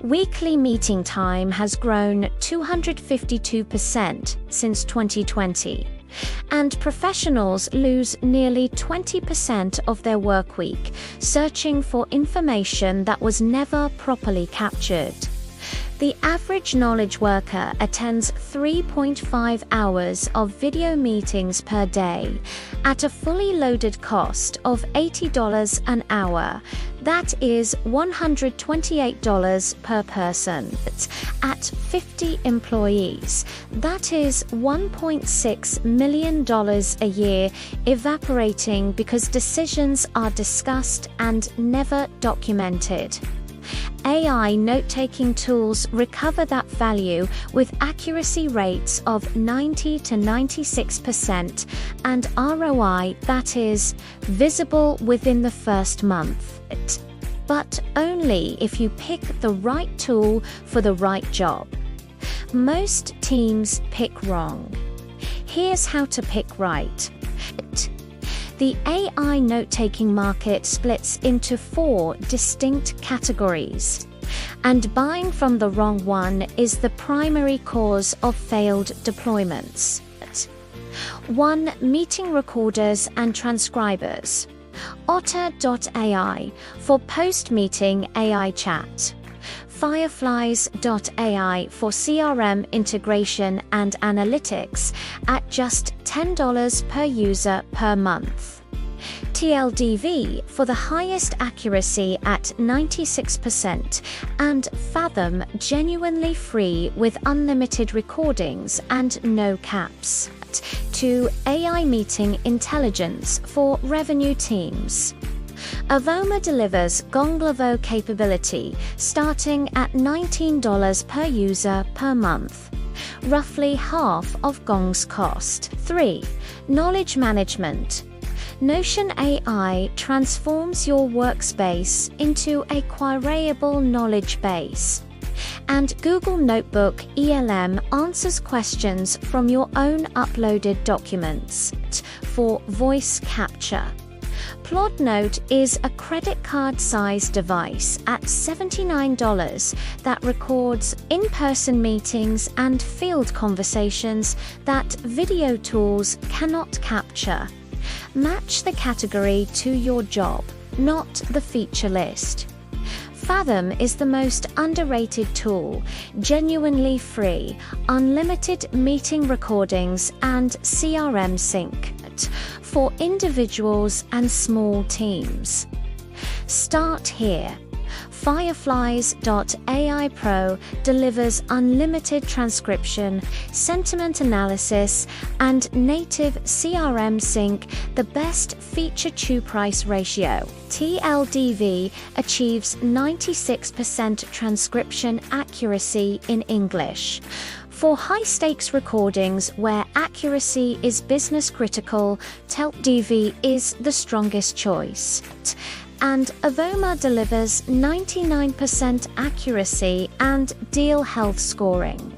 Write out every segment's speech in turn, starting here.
Weekly meeting time has grown 252% since 2020, and professionals lose nearly 20% of their workweek searching for information that was never properly captured. The average knowledge worker attends 3.5 hours of video meetings per day at a fully loaded cost of $80 an hour. That is $128 per person. At 50 employees, that is $1.6 million a year evaporating because decisions are discussed and never documented. AI note-taking tools recover that value with accuracy rates of 90 to 96% and ROI that is visible within the first month. But only if you pick the right tool for the right job. Most teams pick wrong. Here's how to pick right. The AI note-taking market splits into 4 distinct categories, and buying from the wrong one is the primary cause of failed deployments. 1. Meeting recorders and transcribers. Otter.ai for post-meeting AI chat. Fireflies.ai for CRM integration and analytics at just $10 per user per month. tldv for the highest accuracy at 96% and Fathom genuinely free with unlimited recordings and no caps. 2. AI meeting intelligence for revenue teams. Avoma delivers Gonglevo capability starting at $19 per user per month, roughly half of Gong's cost. 3. Knowledge management. Notion AI transforms your workspace into a queryable knowledge base, and Google Notebook ELM answers questions from your own uploaded documents. For voice capture. PlodNote is a credit card-sized device at $79 that records in-person meetings and field conversations that video tools cannot capture. Match the category to your job, not the feature list. Fathom is the most underrated tool, genuinely free, unlimited meeting recordings and CRM sync for individuals and small teams. Start here. Fireflies.ai Pro delivers unlimited transcription, sentiment analysis, and native CRM sync, the best feature-to-price ratio. tldv achieves 96% transcription accuracy in English. For high-stakes recordings where accuracy is business-critical, tldv is the strongest choice. And Avoma delivers 99% accuracy and deal health scoring.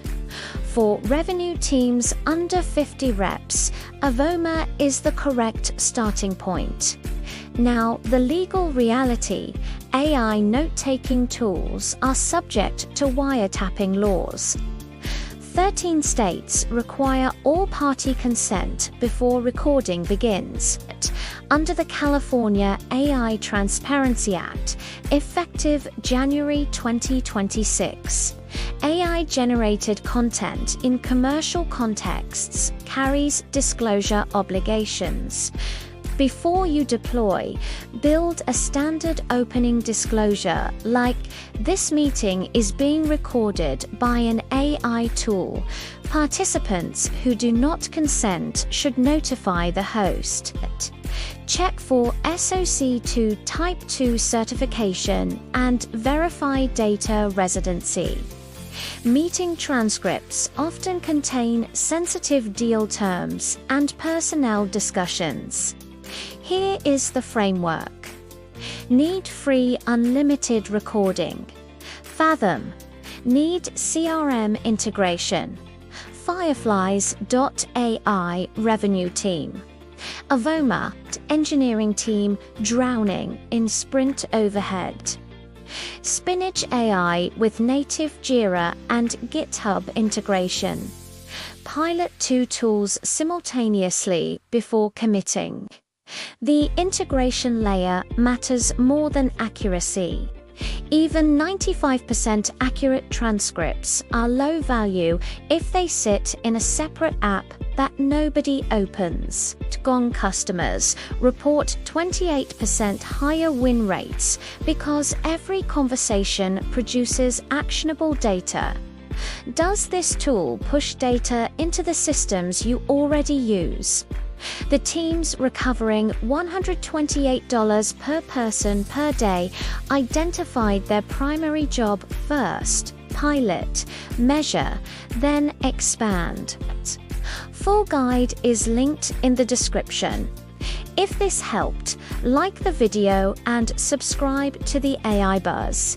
For revenue teams under 50 reps, Avoma is the correct starting point. Now, the legal reality: AI note-taking tools are subject to wiretapping laws. 13 states require all-party consent before recording begins. Under the California AI Transparency Act, effective January 2026, AI-generated content in commercial contexts carries disclosure obligations. Before you deploy, build a standard opening disclosure like, "This meeting is being recorded by an AI tool. Participants who do not consent should notify the host." Check for SOC 2 Type 2 certification and verify data residency. Meeting transcripts often contain sensitive deal terms and personnel discussions. Here is the framework. Need free unlimited recording. Fathom. Need CRM integration. Fireflies.ai revenue team. Avoma engineering team drowning in sprint overhead. Spinach AI with native Jira and GitHub integration. Pilot 2 tools simultaneously before committing. The integration layer matters more than accuracy. Even 95% accurate transcripts are low value if they sit in a separate app that nobody opens. Gong customers report 28% higher win rates because every conversation produces actionable data. Does this tool push data into the systems you already use? The teams recovering $128 per person per day identified their primary job first, pilot, measure, then expand. Full guide is linked in the description. If this helped, like the video and subscribe to the AI Buzz.